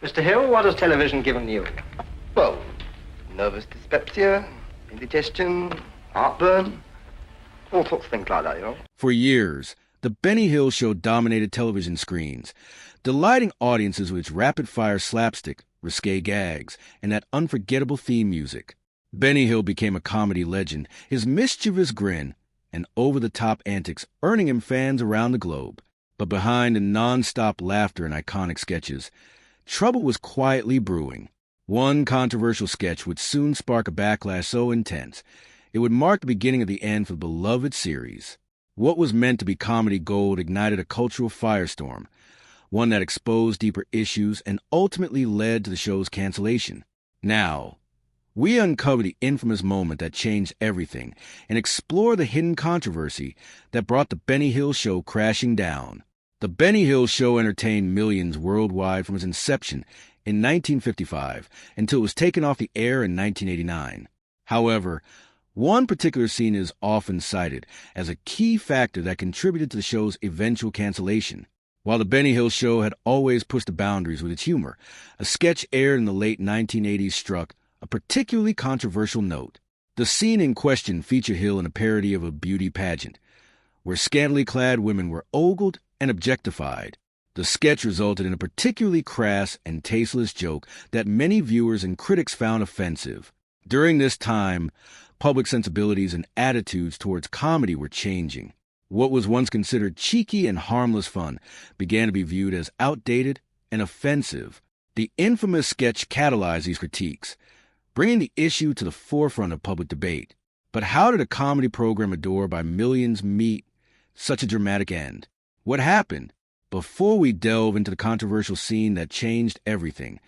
Mr. Hill, what has television given you? Well, nervous dyspepsia, indigestion, heartburn, all sorts of things like that, you know. For years, the Benny Hill Show dominated television screens, delighting audiences with its rapid-fire slapstick, risque gags, and that unforgettable theme music. Benny Hill became a comedy legend, his mischievous grin and over-the-top antics earning him fans around the globe. But behind the non-stop laughter and iconic sketches, trouble was quietly brewing. One controversial sketch would soon spark a backlash so intense, it would mark the beginning of the end for the beloved series. What was meant to be comedy gold ignited a cultural firestorm, one that exposed deeper issues and ultimately led to the show's cancellation. Now, we uncover the infamous moment that changed everything and explore the hidden controversy that brought the Benny Hill Show crashing down. The Benny Hill Show entertained millions worldwide from its inception in 1955 until it was taken off the air in 1989. However, one particular scene is often cited as a key factor that contributed to the show's eventual cancellation. While the Benny Hill Show had always pushed the boundaries with its humor, a sketch aired in the late 1980s struck a particularly controversial note. The scene in question featured Hill in a parody of a beauty pageant, where scantily clad women were ogled and objectified. The sketch resulted in a particularly crass and tasteless joke that many viewers and critics found offensive. During this time, public sensibilities and attitudes towards comedy were changing. What was once considered cheeky and harmless fun began to be viewed as outdated and offensive. The infamous sketch catalyzed these critiques, bringing the issue to the forefront of public debate. But how did a comedy program adored by millions meet such a dramatic end? What happened? Before we delve into the controversial scene that changed everything,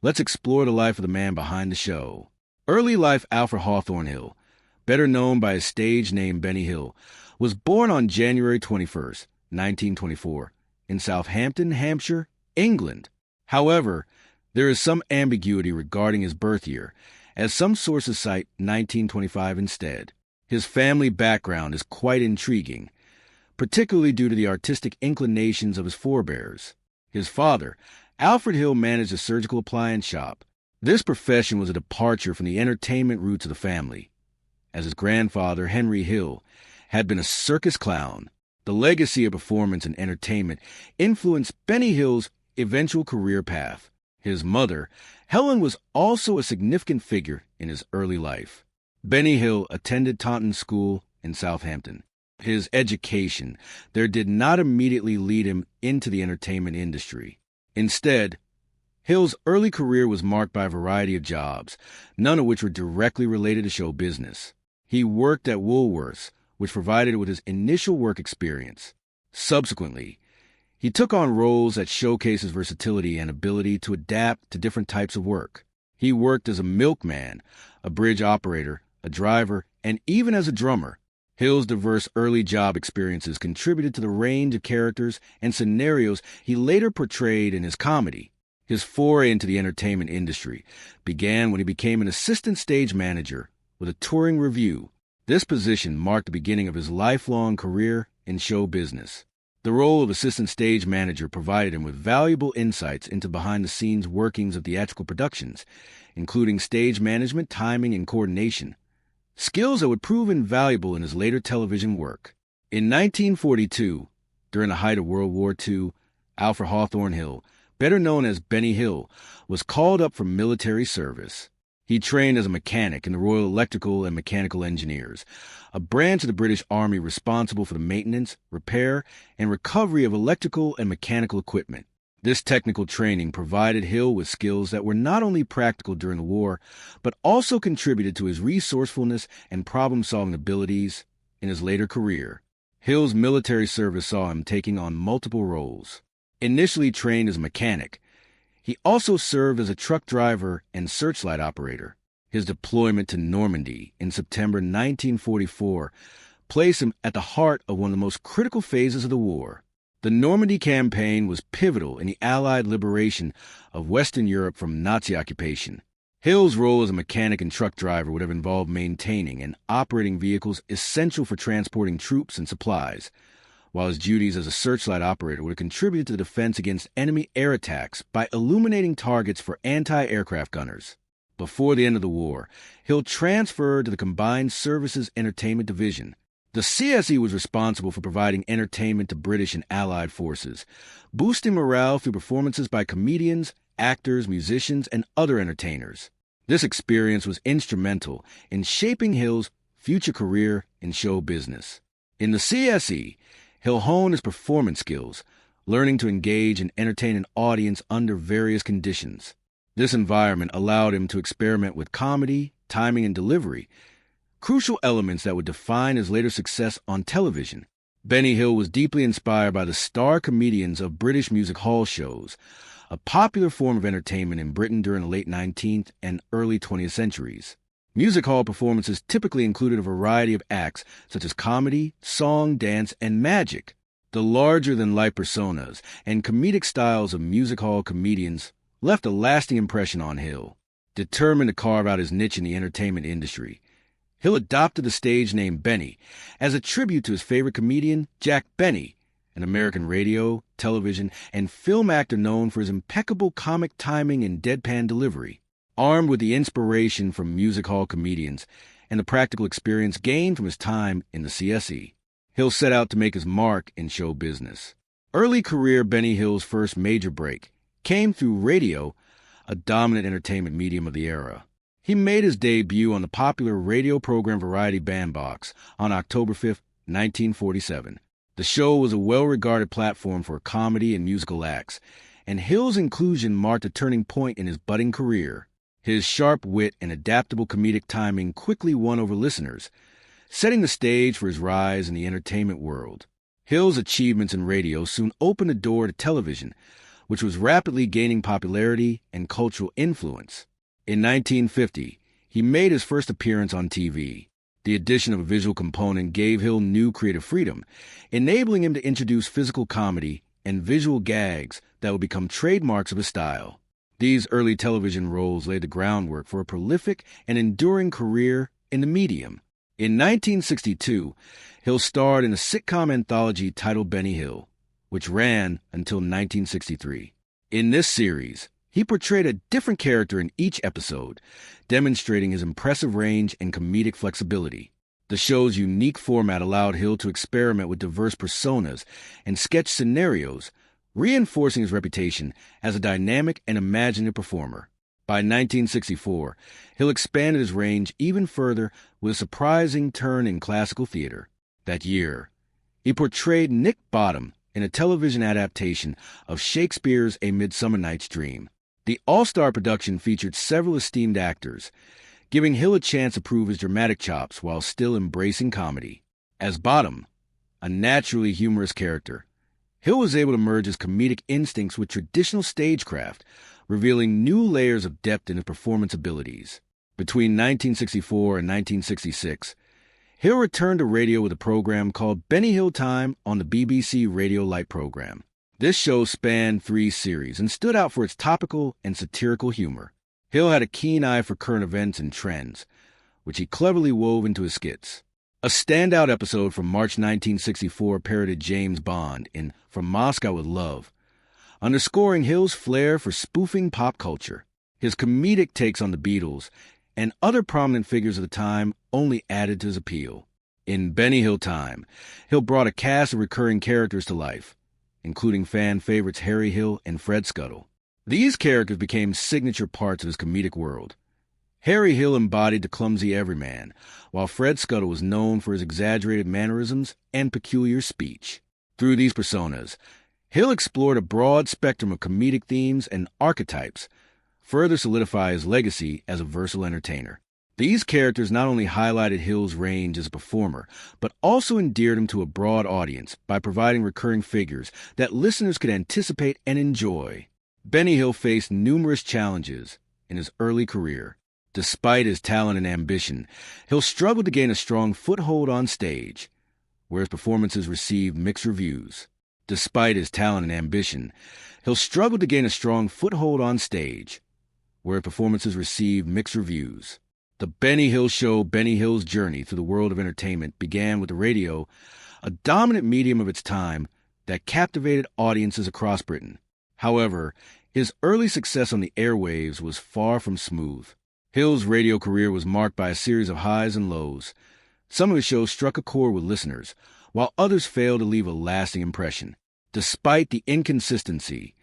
let's explore the life of the man behind the show. Early life Alfred Hawthorne Hill, better known by his stage name Benny Hill, was born on January 21st, 1924, in Southampton, Hampshire, England. However, there is some ambiguity regarding his birth year, as some sources cite 1925 instead. His family background is quite intriguing, particularly due to the artistic inclinations of his forebears. His father, Alfred Hill, managed a surgical appliance shop. This profession was a departure from the entertainment roots of the family, as his grandfather, Henry Hill, had been a circus clown. The legacy of performance and entertainment influenced Benny Hill's eventual career path. His mother, Helen, was also a significant figure in his early life. Benny Hill attended Taunton School in Southampton. His education there did not immediately lead him into the entertainment industry. Instead, Hill's early career was marked by a variety of jobs, none of which were directly related to show business. He worked at Woolworth's, which provided him with his initial work experience. Subsequently, he took on roles that showcased his versatility and ability to adapt to different types of work. He worked as a milkman, a bridge operator, a driver, and even as a drummer. Hill's diverse early job experiences contributed to the range of characters and scenarios he later portrayed in his comedy. His foray into the entertainment industry began when he became an assistant stage manager with a touring revue. This position marked the beginning of his lifelong career in show business. The role of assistant stage manager provided him with valuable insights into behind-the-scenes workings of theatrical productions, including stage management, timing, and coordination, skills that would prove invaluable in his later television work. In 1942, during the height of World War II, Alfred Hawthorne Hill, better known as Benny Hill, was called up for military service. He trained as a mechanic in the Royal Electrical and Mechanical Engineers, a branch of the British Army responsible for the maintenance, repair, and recovery of electrical and mechanical equipment. This technical training provided Hill with skills that were not only practical during the war, but also contributed to his resourcefulness and problem-solving abilities in his later career. Hill's military service saw him taking on multiple roles. Initially trained as a mechanic, he also served as a truck driver and searchlight operator. His deployment to Normandy in September 1944 placed him at the heart of one of the most critical phases of the war. The Normandy campaign was pivotal in the Allied liberation of Western Europe from Nazi occupation. Hill's role as a mechanic and truck driver would have involved maintaining and operating vehicles essential for transporting troops and supplies, while his duties as a searchlight operator would have contributed to the defense against enemy air attacks by illuminating targets for anti-aircraft gunners. Before the end of the war, Hill transferred to the Combined Services Entertainment Division. The CSE was responsible for providing entertainment to British and Allied forces, boosting morale through performances by comedians, actors, musicians, and other entertainers. This experience was instrumental in shaping Hill's future career in show business. In the CSE, Hill honed his performance skills, learning to engage and entertain an audience under various conditions. This environment allowed him to experiment with comedy, timing, and delivery, crucial elements that would define his later success on television. Benny Hill was deeply inspired by the star comedians of British music hall shows, a popular form of entertainment in Britain during the late 19th and early 20th centuries. Music hall performances typically included a variety of acts such as comedy, song, dance, and magic. The larger-than-life personas and comedic styles of music hall comedians left a lasting impression on Hill. Determined to carve out his niche in the entertainment industry, Hill adopted the stage name Benny as a tribute to his favorite comedian, Jack Benny, an American radio, television, and film actor known for his impeccable comic timing and deadpan delivery. Armed with the inspiration from music hall comedians and the practical experience gained from his time in the CSE, Hill set out to make his mark in show business. Early career Benny Hill's first major break came through radio, a dominant entertainment medium of the era. He made his debut on the popular radio program Variety Bandbox on October 5, 1947. The show was a well-regarded platform for comedy and musical acts, and Hill's inclusion marked a turning point in his budding career. His sharp wit and adaptable comedic timing quickly won over listeners, setting the stage for his rise in the entertainment world. Hill's achievements in radio soon opened the door to television, which was rapidly gaining popularity and cultural influence. In 1950, he made his first appearance on TV. The addition of a visual component gave Hill new creative freedom, enabling him to introduce physical comedy and visual gags that would become trademarks of his style. These early television roles laid the groundwork for a prolific and enduring career in the medium. In 1962, Hill starred in a sitcom anthology titled Benny Hill, which ran until 1963. In this series, he portrayed a different character in each episode, demonstrating his impressive range and comedic flexibility. The show's unique format allowed Hill to experiment with diverse personas and sketch scenarios, reinforcing his reputation as a dynamic and imaginative performer. By 1964, Hill expanded his range even further with a surprising turn in classical theater. That year, he portrayed Nick Bottom in a television adaptation of Shakespeare's A Midsummer Night's Dream. The all-star production featured several esteemed actors, giving Hill a chance to prove his dramatic chops while still embracing comedy. As Bottom, a naturally humorous character, Hill was able to merge his comedic instincts with traditional stagecraft, revealing new layers of depth in his performance abilities. Between 1964 and 1966, Hill returned to radio with a program called Benny Hill Time on the BBC Radio Light program. This show spanned 3 series and stood out for its topical and satirical humor. Hill had a keen eye for current events and trends, which he cleverly wove into his skits. A standout episode from March 1964 parodied James Bond in From Moscow with Love, underscoring Hill's flair for spoofing pop culture. His comedic takes on the Beatles and other prominent figures of the time only added to his appeal. In Benny Hill Time, Hill brought a cast of recurring characters to life, including fan favorites Harry Hill and Fred Scuttle. These characters became signature parts of his comedic world. Harry Hill embodied the clumsy everyman, while Fred Scuttle was known for his exaggerated mannerisms and peculiar speech. Through these personas, Hill explored a broad spectrum of comedic themes and archetypes, further solidifying his legacy as a versatile entertainer. These characters not only highlighted Hill's range as a performer, but also endeared him to a broad audience by providing recurring figures that listeners could anticipate and enjoy. Benny Hill faced numerous challenges in his early career. Despite his talent and ambition, Hill struggled to gain a strong foothold on stage, where his performances received mixed reviews. Despite his talent and ambition, Hill struggled to gain a strong foothold on stage, where performances received mixed reviews. The Benny Hill Show, Benny Hill's journey through the world of entertainment began with the radio a dominant medium of its time that captivated audiences across Britain. However, his early success on the airwaves was far from smooth. Hill's radio career was marked by a series of highs and lows. Some of his shows struck a chord with listeners, while others failed to leave a lasting impression. Despite the inconsistency,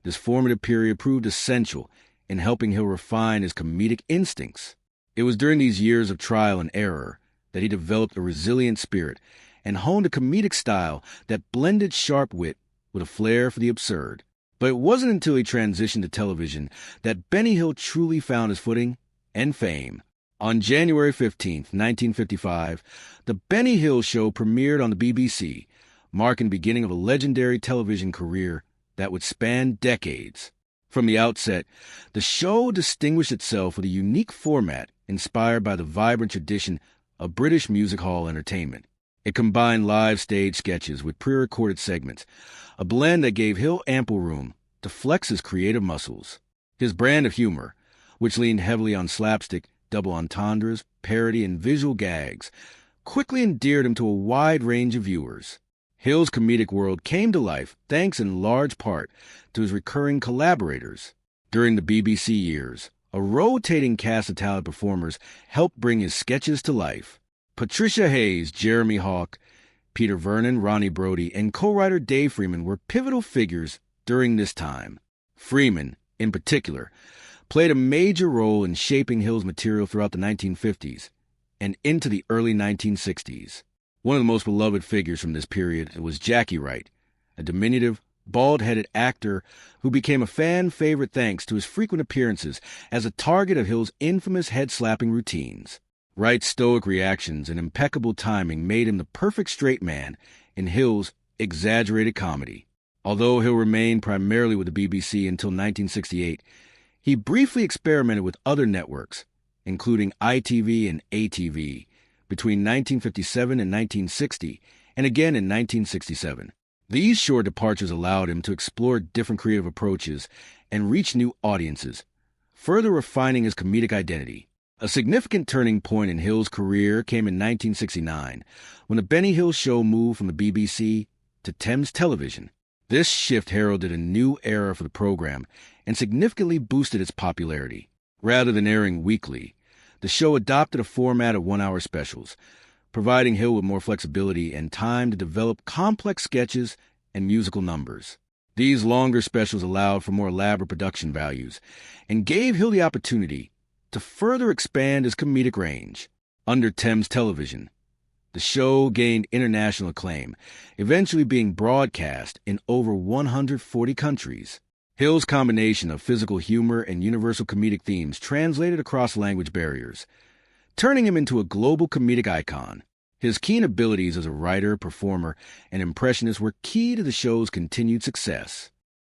this formative period proved essential in helping Hill refine his comedic instincts. It was during these years of trial and error that he developed a resilient spirit and honed a comedic style that blended sharp wit with a flair for the absurd. But it wasn't until he transitioned to television that Benny Hill truly found his footing and fame. On January 15, 1955, The Benny Hill Show premiered on the BBC, marking the beginning of a legendary television career that would span decades. From the outset, the show distinguished itself with a unique format inspired by the vibrant tradition of British music hall entertainment. It combined live stage sketches with pre-recorded segments, a blend that gave Hill ample room to flex his creative muscles. His brand of humor, which leaned heavily on slapstick, double entendres, parody, and visual gags, quickly endeared him to a wide range of viewers. Hill's comedic world came to life thanks in large part to his recurring collaborators. During the BBC years, a rotating cast of talented performers helped bring his sketches to life. Patricia Hayes, Jeremy Hawke, Peter Vernon, Ronnie Brody, and co-writer Dave Freeman were pivotal figures during this time. Freeman, in particular, played a major role in shaping Hill's material throughout the 1950s and into the early 1960s. One of the most beloved figures from this period was Jackie Wright, a diminutive, bald-headed actor who became a fan favorite thanks to his frequent appearances as a target of Hill's infamous head-slapping routines. Wright's stoic reactions and impeccable timing made him the perfect straight man in Hill's exaggerated comedy. Although Hill remained primarily with the BBC until 1968, he briefly experimented with other networks, including ITV and ATV, between 1957 and 1960, and again in 1967. These short departures allowed him to explore different creative approaches and reach new audiences, further refining his comedic identity. A significant turning point in Hill's career came in 1969, when The Benny Hill Show moved from the BBC to Thames Television. This shift heralded a new era for the program and significantly boosted its popularity. Rather than airing weekly, the show adopted a format of one-hour specials, providing Hill with more flexibility and time to develop complex sketches and musical numbers. These longer specials allowed for more elaborate production values and gave Hill the opportunity to further expand his comedic range. Under Thames Television, the show gained international acclaim, eventually being broadcast in over 140 countries. Hill's combination of physical humor and universal comedic themes translated across language barriers, turning him into a global comedic icon. His keen abilities as a writer, performer, and impressionist were key to the show's continued success.